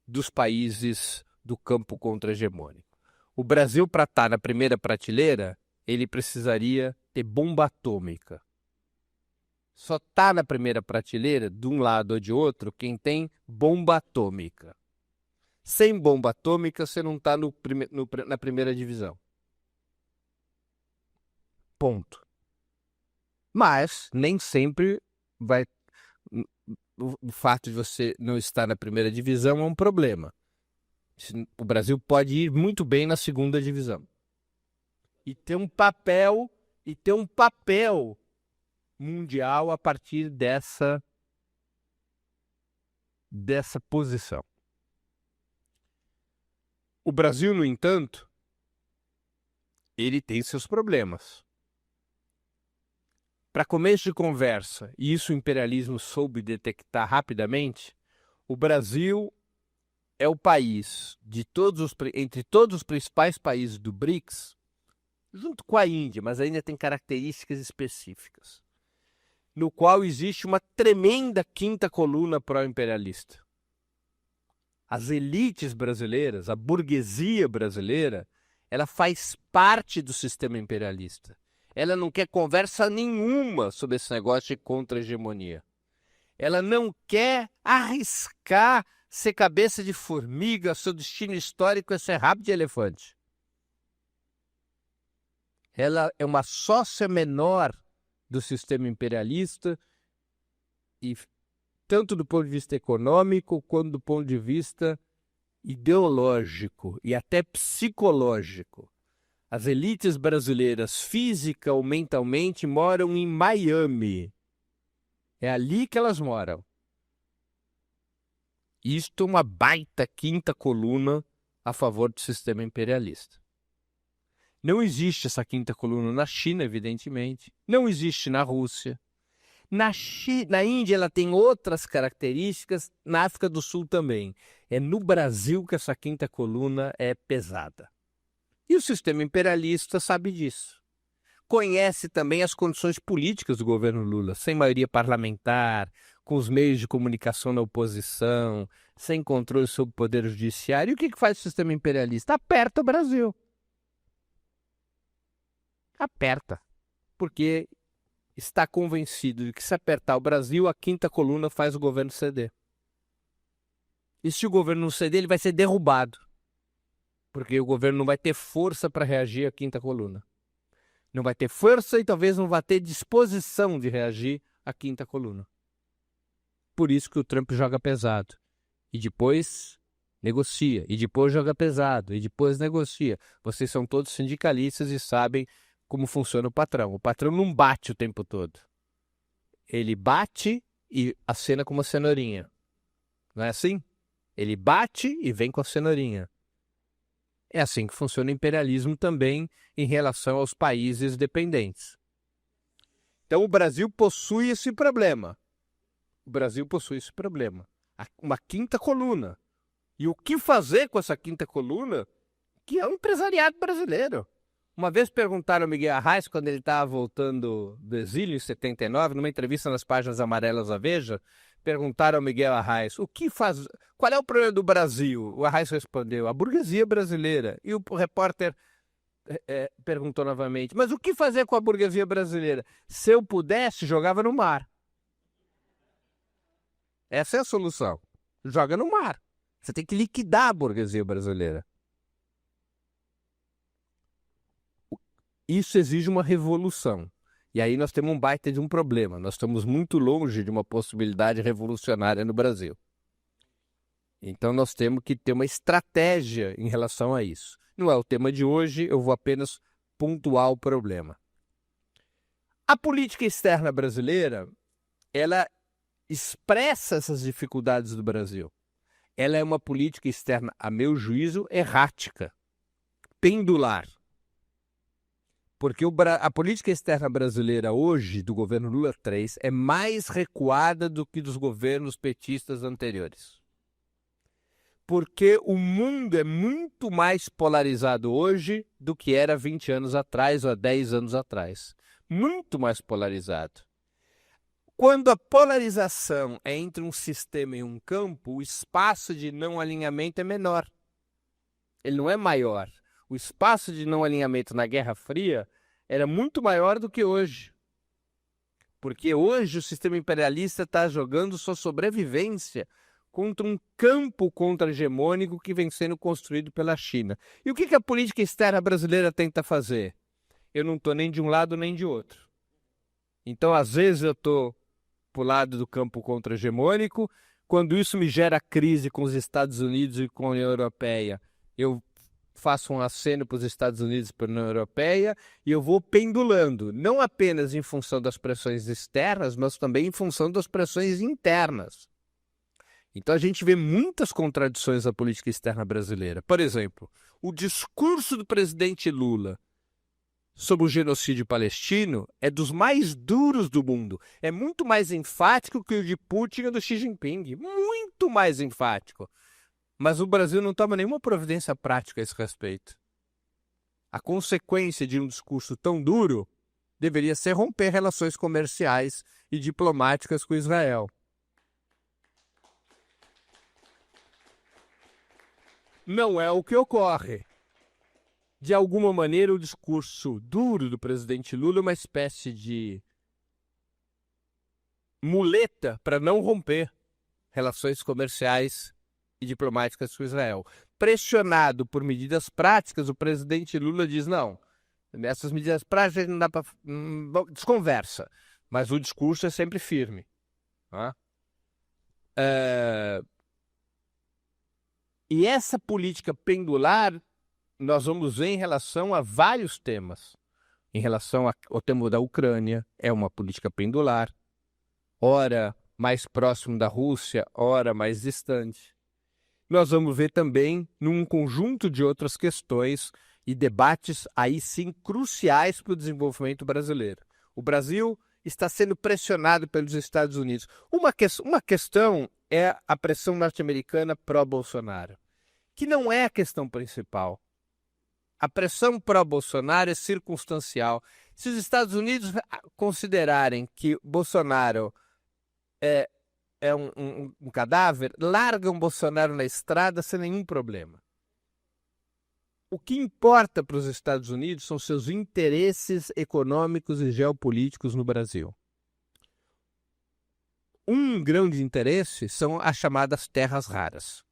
dos países do campo contra-hegemônico. O Brasil, para estar na primeira prateleira, ele precisaria ter bomba atômica. Só está na primeira prateleira, de um lado ou de outro, quem tem bomba atômica. Sem bomba atômica, você não está na primeira divisão. Ponto. Mas nem sempre vai. O fato de você não estar na primeira divisão é um problema. O Brasil pode ir muito bem na segunda divisão. E ter um papel mundial a partir dessa posição. O Brasil, no entanto, ele tem seus problemas. Para começo de conversa, e isso o imperialismo soube detectar rapidamente, o Brasil é o país entre todos os principais países do BRICS, junto com a Índia, mas a Índia tem características específicas, no qual existe uma tremenda quinta coluna pró-imperialista. As elites brasileiras, a burguesia brasileira, ela faz parte do sistema imperialista. Ela não quer conversa nenhuma sobre esse negócio de contra-hegemonia. Ela não quer arriscar ser cabeça de formiga, seu destino histórico é ser rabo de elefante. Ela é uma sócia menor do sistema imperialista, e tanto do ponto de vista econômico quanto do ponto de vista ideológico e até psicológico. As elites brasileiras, física ou mentalmente, moram em Miami. É ali que elas moram. Isto é uma baita quinta coluna a favor do sistema imperialista. Não existe essa quinta coluna na China, evidentemente. Não existe na Rússia. Na Índia ela tem outras características, na África do Sul também. É no Brasil que essa quinta coluna é pesada. E o sistema imperialista sabe disso. Conhece também as condições políticas do governo Lula, sem maioria parlamentar, com os meios de comunicação na oposição, sem controle sobre o poder judiciário. E o que faz o sistema imperialista? Aperta o Brasil. Aperta. Porque está convencido de que, se apertar o Brasil, a quinta coluna faz o governo ceder. E se o governo não ceder, ele vai ser derrubado. Porque o governo não vai ter força para reagir à quinta coluna. Não vai ter força e talvez não vá ter disposição de reagir à quinta coluna. Por isso que o Trump joga pesado. E depois negocia. E depois joga pesado. E depois negocia. Vocês são todos sindicalistas e sabem como funciona o patrão. O patrão não bate o tempo todo. Ele bate e acena com uma cenourinha. Não é assim? Ele bate e vem com a cenourinha. É assim que funciona o imperialismo também em relação aos países dependentes. Então o Brasil possui esse problema. O Brasil possui esse problema. Uma quinta coluna. E o que fazer com essa quinta coluna? Que é o empresariado brasileiro. Uma vez perguntaram ao Miguel Arraes, quando ele estava voltando do exílio em 79, numa entrevista nas páginas amarelas da Veja, perguntaram ao Miguel Arraes, qual é o problema do Brasil? O Arraes respondeu, a burguesia brasileira. E o repórter perguntou novamente, mas o que fazer com a burguesia brasileira? Se eu pudesse, jogava no mar. Essa é a solução. Joga no mar. Você tem que liquidar a burguesia brasileira. Isso exige uma revolução. E aí nós temos um baita de um problema. Nós estamos muito longe de uma possibilidade revolucionária no Brasil. Então nós temos que ter uma estratégia em relação a isso. Não é o tema de hoje, eu vou apenas pontuar o problema. A política externa brasileira, ela expressa essas dificuldades do Brasil. Ela é uma política externa, a meu juízo, errática, pendular. Porque a política externa brasileira hoje, do governo Lula III, é mais recuada do que dos governos petistas anteriores. Porque o mundo é muito mais polarizado hoje do que era 20 anos atrás ou há 10 anos atrás. Muito mais polarizado. Quando a polarização é entre um sistema e um campo, o espaço de não alinhamento é menor. Ele não é maior. O espaço de não alinhamento na Guerra Fria era muito maior do que hoje. Porque hoje o sistema imperialista está jogando sua sobrevivência contra um campo contra-hegemônico que vem sendo construído pela China. E o que a política externa brasileira tenta fazer? Eu não estou nem de um lado nem de outro. Então, às vezes, eu estou para o lado do campo contra-hegemônico. Quando isso me gera crise com os Estados Unidos e com a União Europeia, eu faço um aceno para os Estados Unidos e para a União Europeia e eu vou pendulando, não apenas em função das pressões externas, mas também em função das pressões internas. Então a gente vê muitas contradições na política externa brasileira. Por exemplo, o discurso do presidente Lula sobre o genocídio palestino é dos mais duros do mundo. É muito mais enfático que o de Putin e do Xi Jinping. Muito mais enfático. Mas o Brasil não toma nenhuma providência prática a esse respeito. A consequência de um discurso tão duro deveria ser romper relações comerciais e diplomáticas com Israel. Não é o que ocorre. De alguma maneira, o discurso duro do presidente Lula é uma espécie de muleta para não romper relações comerciais e diplomáticas com Israel. Pressionado por medidas práticas, o presidente Lula diz, não, essas medidas práticas não dá para... desconversa, mas o discurso é sempre firme. Tá? E essa política pendular nós vamos ver em relação a vários temas. Em relação ao tema da Ucrânia, é uma política pendular, ora mais próximo da Rússia, ora mais distante. Nós vamos ver também num conjunto de outras questões e debates aí sim cruciais para o desenvolvimento brasileiro. O Brasil está sendo pressionado pelos Estados Unidos. Uma questão é a pressão norte-americana pró-Bolsonaro, que não é a questão principal. A pressão pró-Bolsonaro é circunstancial. Se os Estados Unidos considerarem que Bolsonaro é um cadáver, largam Bolsonaro na estrada sem nenhum problema. O que importa para os Estados Unidos são seus interesses econômicos e geopolíticos no Brasil. Um grande interesse são as chamadas terras raras.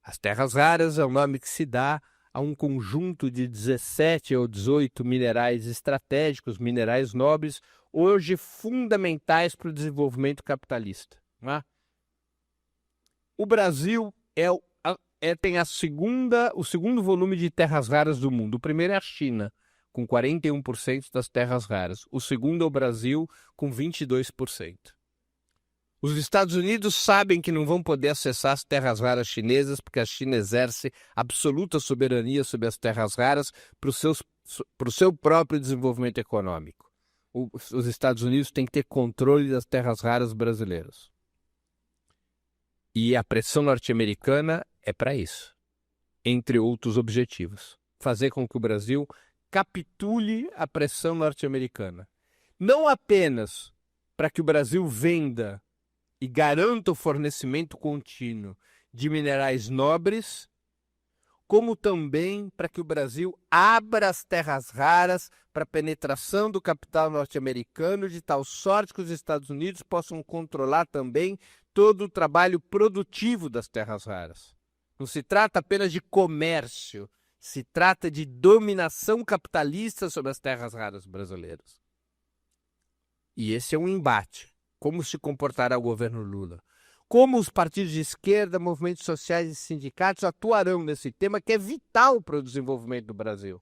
As terras raras é o nome que se dá a um conjunto de 17 ou 18 minerais estratégicos, minerais nobres, hoje fundamentais para o desenvolvimento capitalista. Né? O Brasil tem o segundo volume de terras raras do mundo. O primeiro é a China, com 41% das terras raras. O segundo é o Brasil, com 22%. Os Estados Unidos sabem que não vão poder acessar as terras raras chinesas, porque a China exerce absoluta soberania sobre as terras raras para o seu próprio desenvolvimento econômico. Os Estados Unidos têm que ter controle das terras raras brasileiras. E a pressão norte-americana é para isso, entre outros objetivos. Fazer com que o Brasil capitule a pressão norte-americana. Não apenas para que o Brasil venda e garanta o fornecimento contínuo de minerais nobres, como também para que o Brasil abra as terras raras para a penetração do capital norte-americano, de tal sorte que os Estados Unidos possam controlar também todo o trabalho produtivo das terras raras. Não se trata apenas de comércio, se trata de dominação capitalista sobre as terras raras brasileiras. E esse é um embate. Como se comportará o governo Lula? Como os partidos de esquerda, movimentos sociais e sindicatos atuarão nesse tema que é vital para o desenvolvimento do Brasil?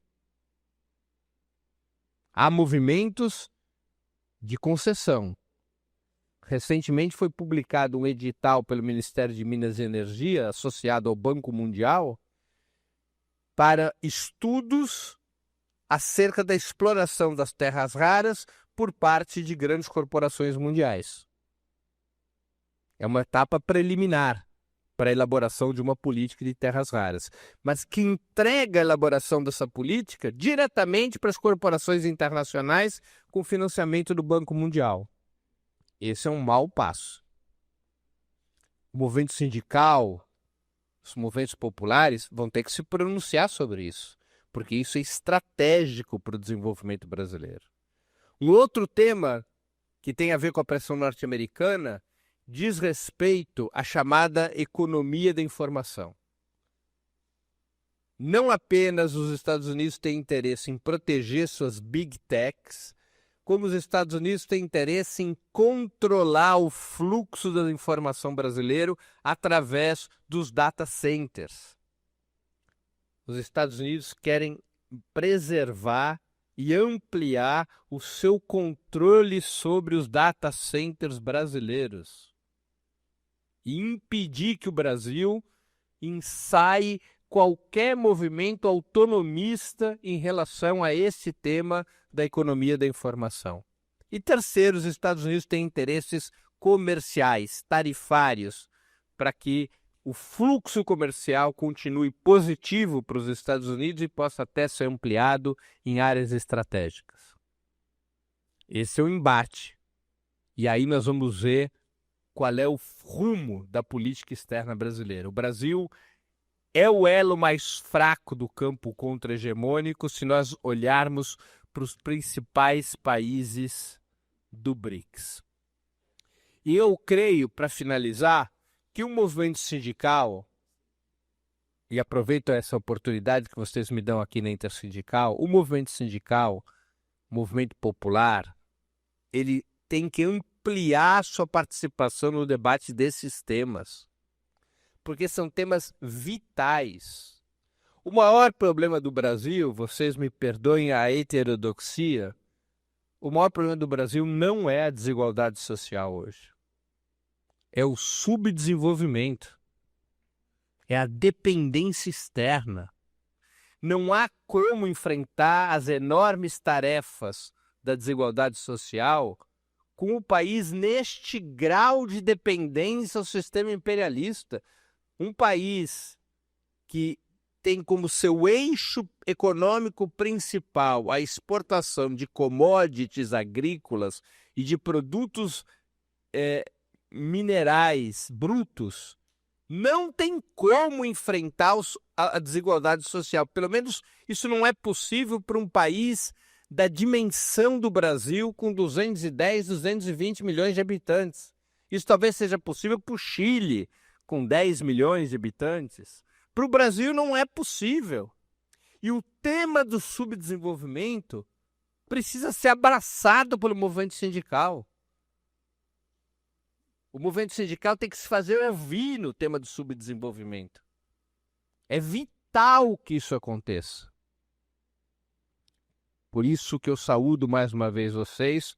Há movimentos de concessão. Recentemente foi publicado um edital pelo Ministério de Minas e Energia, associado ao Banco Mundial, para estudos acerca da exploração das terras raras por parte de grandes corporações mundiais. É uma etapa preliminar para a elaboração de uma política de terras raras, mas que entrega a elaboração dessa política diretamente para as corporações internacionais com financiamento do Banco Mundial. Esse é um mau passo. O movimento sindical, os movimentos populares vão ter que se pronunciar sobre isso, porque isso é estratégico para o desenvolvimento brasileiro. Um outro tema que tem a ver com a pressão norte-americana diz respeito à chamada economia da informação. Não apenas os Estados Unidos têm interesse em proteger suas big techs, como os Estados Unidos têm interesse em controlar o fluxo da informação brasileiro através dos data centers. Os Estados Unidos querem preservar e ampliar o seu controle sobre os data centers brasileiros e impedir que o Brasil ensaie qualquer movimento autonomista em relação a esse tema da economia da informação. E terceiro, os Estados Unidos têm interesses comerciais, tarifários, para que o fluxo comercial continue positivo para os Estados Unidos e possa até ser ampliado em áreas estratégicas. Esse é o embate. E aí nós vamos ver qual é o rumo da política externa brasileira. O Brasil é o elo mais fraco do campo contra-hegemônico se nós olharmos para os principais países do BRICS. E eu creio, para finalizar, que o movimento sindical, e aproveito essa oportunidade que vocês me dão aqui na Intersindical, o movimento sindical, o movimento popular, ele tem que ampliar sua participação no debate desses temas, porque são temas vitais. O maior problema do Brasil, vocês me perdoem a heterodoxia, o maior problema do Brasil não é a desigualdade social hoje. É o subdesenvolvimento. É a dependência externa. Não há como enfrentar as enormes tarefas da desigualdade social com o país neste grau de dependência ao sistema imperialista. Um país que tem como seu eixo econômico principal a exportação de commodities agrícolas e de produtos minerais brutos, não tem como enfrentar a desigualdade social. Pelo menos isso não é possível para um país da dimensão do Brasil, com 210, 220 milhões de habitantes. Isso talvez seja possível para o Chile, com 10 milhões de habitantes. Para o Brasil não é possível. E o tema do subdesenvolvimento precisa ser abraçado pelo movimento sindical. O movimento sindical tem que se fazer ouvir no tema do subdesenvolvimento. É vital que isso aconteça. Por isso que eu saúdo mais uma vez vocês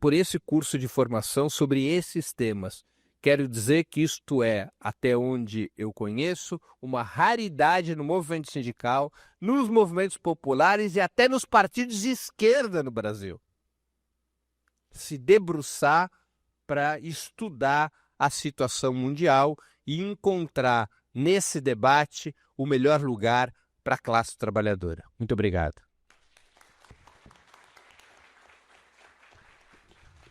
por esse curso de formação sobre esses temas. Quero dizer que isto é, até onde eu conheço, uma raridade no movimento sindical, nos movimentos populares e até nos partidos de esquerda no Brasil. Se debruçar para estudar a situação mundial e encontrar nesse debate o melhor lugar para a classe trabalhadora. Muito obrigado.